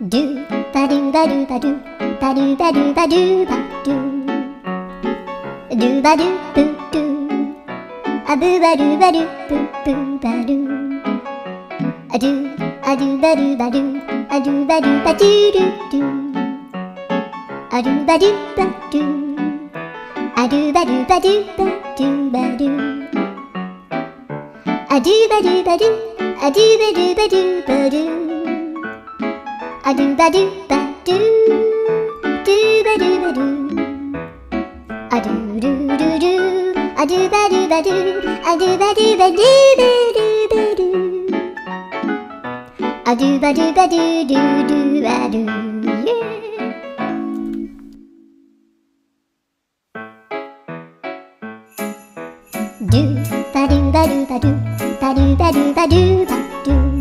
ドゥバドゥバドゥバドゥバドゥバドゥバドゥバドゥドゥバドゥブドゥアブバドゥバドゥブブバドゥアドゥアドゥバドゥバドゥアドゥバドゥバドゥドゥドゥアドゥバドゥバドゥアドゥバドゥバドゥバドゥバドゥアドゥバドゥバドゥアドゥバドゥバドゥバドゥアドゥバドゥバドゥドゥバドゥバドゥアドゥルルルアドゥバドゥバドゥアドゥバドゥバドゥバドゥバドゥアドゥバドゥバドゥドゥドゥバドゥ